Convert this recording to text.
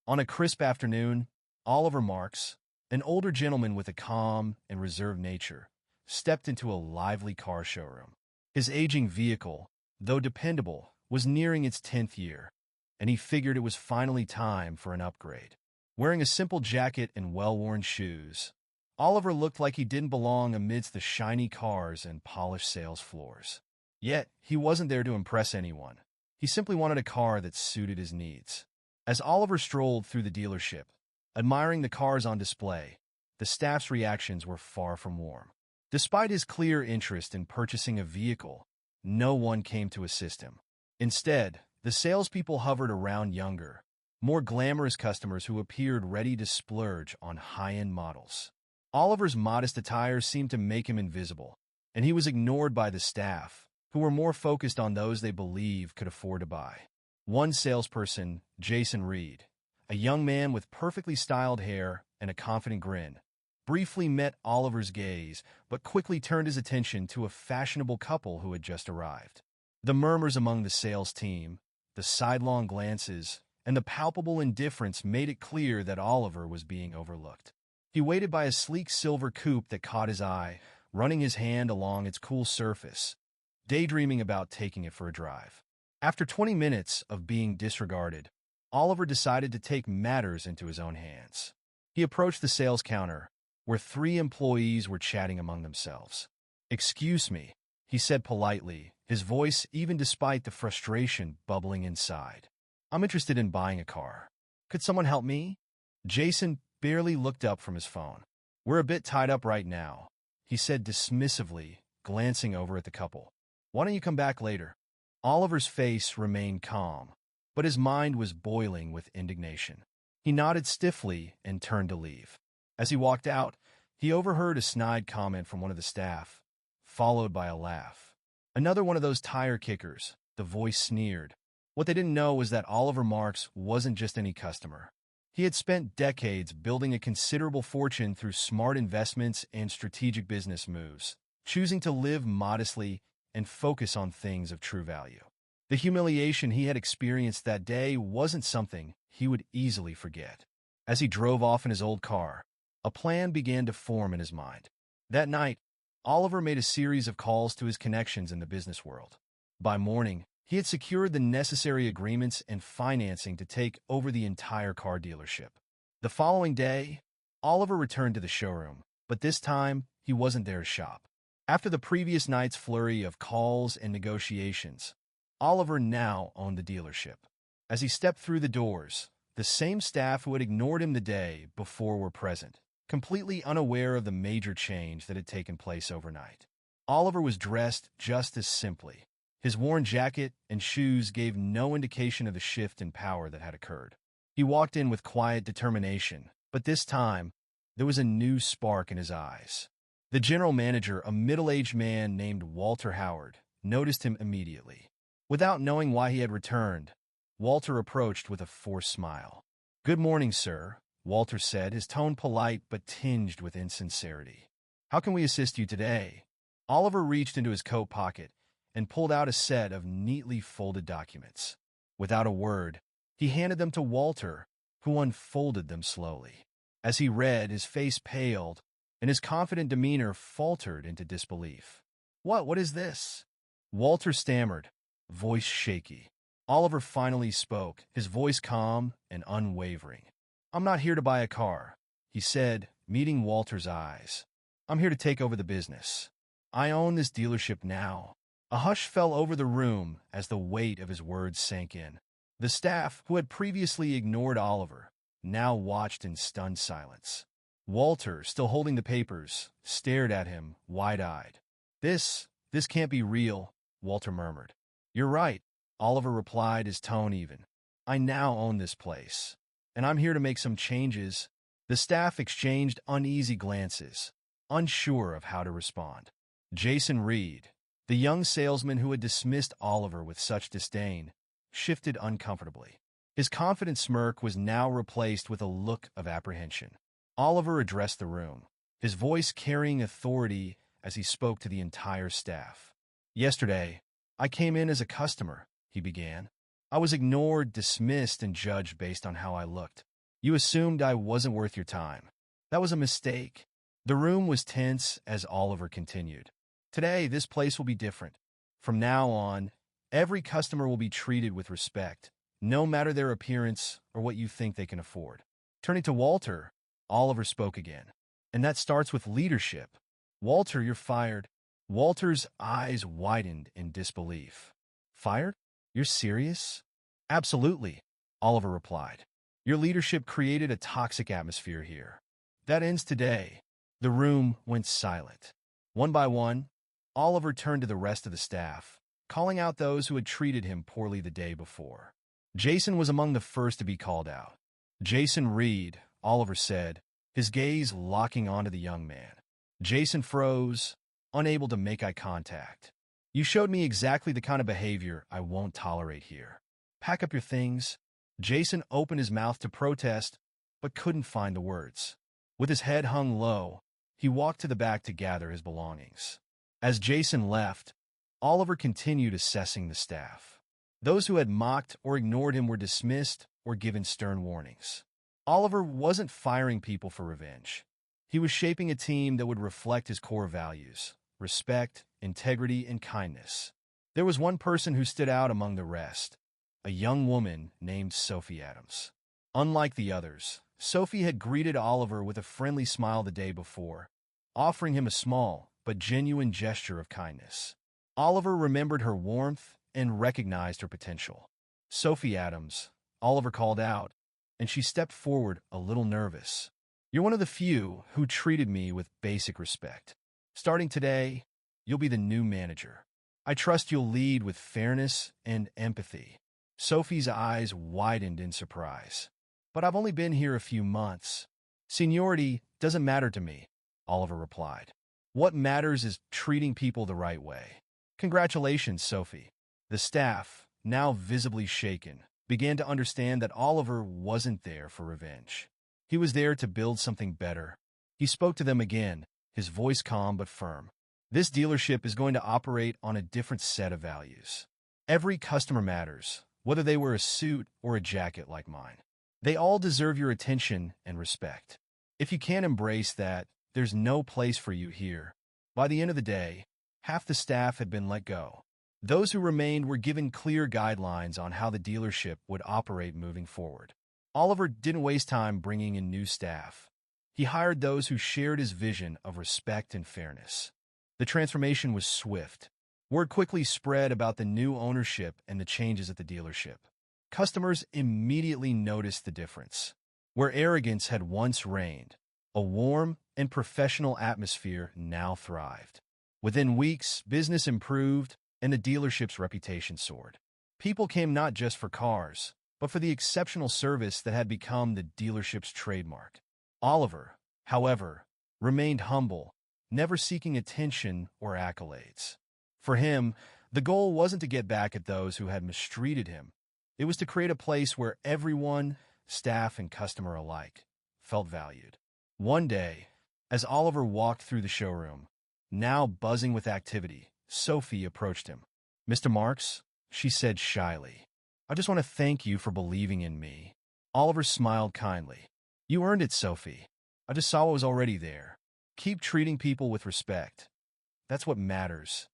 On a crisp afternoon, Oliver Marks, an older gentleman with a calm and reserved nature, stepped into a lively car showroom. His aging vehicle, though dependable, was nearing its 10th year, and he figured it was finally time for an upgrade. Wearing a simple jacket and well-worn shoes, Oliver looked like he didn't belong amidst the shiny cars and polished sales floors. Yet, he wasn't there to impress anyone. He simply wanted a car that suited his needs. As Oliver strolled through the dealership, admiring the cars on display, the staff's reactions were far from warm. Despite his clear interest in purchasing a vehicle, no one came to assist him. Instead, the salespeople hovered around younger, more glamorous customers who appeared ready to splurge on high-end models. Oliver's modest attire seemed to make him invisible, and he was ignored by the staff, who were more focused on those they believed could afford to buy. One salesperson, Jason Reed, a young man with perfectly styled hair and a confident grin, briefly met Oliver's gaze but quickly turned his attention to a fashionable couple who had just arrived. The murmurs among the sales team, the sidelong glances, and the palpable indifference made it clear that Oliver was being overlooked. He waited by a sleek silver coupe that caught his eye, running his hand along its cool surface, daydreaming about taking it for a drive. After 20 minutes of being disregarded, Oliver decided to take matters into his own hands. He approached the sales counter, where 3 employees were chatting among themselves. "Excuse me," he said politely, his voice even despite the frustration bubbling inside. "I'm interested in buying a car. Could someone help me?" Jason barely looked up from his phone. "We're a bit tied up right now," he said dismissively, glancing over at the couple. "Why don't you come back later?" Oliver's face remained calm, but his mind was boiling with indignation. He nodded stiffly and turned to leave. As he walked out, he overheard a snide comment from one of the staff, followed by a laugh. "Another one of those tire kickers," the voice sneered. What they didn't know was that Oliver Marks wasn't just any customer. He had spent decades building a considerable fortune through smart investments and strategic business moves, choosing to live modestly and focus on things of true value. The humiliation he had experienced that day wasn't something he would easily forget. As he drove off in his old car, a plan began to form in his mind. That night, Oliver made a series of calls to his connections in the business world. By morning, he had secured the necessary agreements and financing to take over the entire car dealership. The following day, Oliver returned to the showroom, but this time he wasn't there to shop. After the previous night's flurry of calls and negotiations, Oliver now owned the dealership. As he stepped through the doors, the same staff who had ignored him the day before were present, completely unaware of the major change that had taken place overnight. Oliver was dressed just as simply. His worn jacket and shoes gave no indication of the shift in power that had occurred. He walked in with quiet determination, but this time, there was a new spark in his eyes. The general manager, a middle-aged man named Walter Howard, noticed him immediately. Without knowing why he had returned, Walter approached with a forced smile. "Good morning, sir," Walter said, his tone polite but tinged with insincerity. "How can we assist you today?" Oliver reached into his coat pocket and pulled out a set of neatly folded documents. Without a word, he handed them to Walter, who unfolded them slowly. As he read, his face paled, and his confident demeanor faltered into disbelief. What is this?" Walter stammered, voice shaky. Oliver finally spoke, his voice calm and unwavering. "I'm not here to buy a car," he said, meeting Walter's eyes. "I'm here to take over the business. I own this dealership now." A hush fell over the room as the weight of his words sank in. The staff, who had previously ignored Oliver, now watched in stunned silence. Walter, still holding the papers, stared at him, wide-eyed. This can't be real," Walter murmured. "You're right," Oliver replied, his tone even. "I now own this place, and I'm here to make some changes." The staff exchanged uneasy glances, unsure of how to respond. Jason Reed, the young salesman who had dismissed Oliver with such disdain, shifted uncomfortably. His confident smirk was now replaced with a look of apprehension. Oliver addressed the room, his voice carrying authority as he spoke to the entire staff. "Yesterday, I came in as a customer," he began. "I was ignored, dismissed, and judged based on how I looked. You assumed I wasn't worth your time. That was a mistake. The room was tense as Oliver continued. Today, this place will be different. From now on, every customer will be treated with respect, no matter their appearance or what you think they can afford. Turning to Walter, Oliver spoke again. And that starts with leadership. Walter, you're fired. Walter's eyes widened in disbelief. Fired? You're serious? Absolutely, Oliver replied. Your leadership created a toxic atmosphere here. That ends today. The room went silent. One by one, Oliver turned to the rest of the staff, calling out those who had treated him poorly the day before. Jason was among the first to be called out. Jason Reed, Oliver said, his gaze locking onto the young man. Jason froze, unable to make eye contact. You showed me exactly the kind of behavior I won't tolerate here. Pack up your things. Jason opened his mouth to protest, but couldn't find the words. With his head hung low, he walked to the back to gather his belongings. As Jason left, Oliver continued assessing the staff. Those who had mocked or ignored him were dismissed or given stern warnings. Oliver wasn't firing people for revenge. He was shaping a team that would reflect his core values: respect, integrity, and kindness. There was one person who stood out among the rest, a young woman named Sophie Adams. Unlike the others, Sophie had greeted Oliver with a friendly smile the day before, offering him a small but genuine gesture of kindness. Oliver remembered her warmth and recognized her potential. Sophie Adams, Oliver called out, and she stepped forward a little nervous. You're one of the few who treated me with basic respect. Starting today, you'll be the new manager. I trust you'll lead with fairness and empathy. Sophie's eyes widened in surprise. But I've only been here a few months. Seniority doesn't matter to me, Oliver replied. What matters is treating people the right way. Congratulations, Sophie. The staff, now visibly shaken, began to understand that Oliver wasn't there for revenge. He was there to build something better. He spoke to them again, his voice calm but firm. This dealership is going to operate on a different set of values. Every customer matters, whether they wear a suit or a jacket like mine. They all deserve your attention and respect. If you can't embrace that, there's no place for you here. By the end of the day, half the staff had been let go. Those who remained were given clear guidelines on how the dealership would operate moving forward. Oliver didn't waste time bringing in new staff. He hired those who shared his vision of respect and fairness. The transformation was swift. Word quickly spread about the new ownership and the changes at the dealership. Customers immediately noticed the difference. Where arrogance had once reigned, a warm and professional atmosphere now thrived. Within weeks, business improved, and the dealership's reputation soared. People came not just for cars, but for the exceptional service that had become the dealership's trademark. Oliver, however, remained humble, never seeking attention or accolades. For him, the goal wasn't to get back at those who had mistreated him. It was to create a place where everyone, staff and customer alike, felt valued. One day, as Oliver walked through the showroom, now buzzing with activity, Sophie approached him. Mr. Marks, she said shyly, I just want to thank you for believing in me. Oliver smiled kindly. You earned it, Sophie. I just saw what was already there. Keep treating people with respect. That's what matters.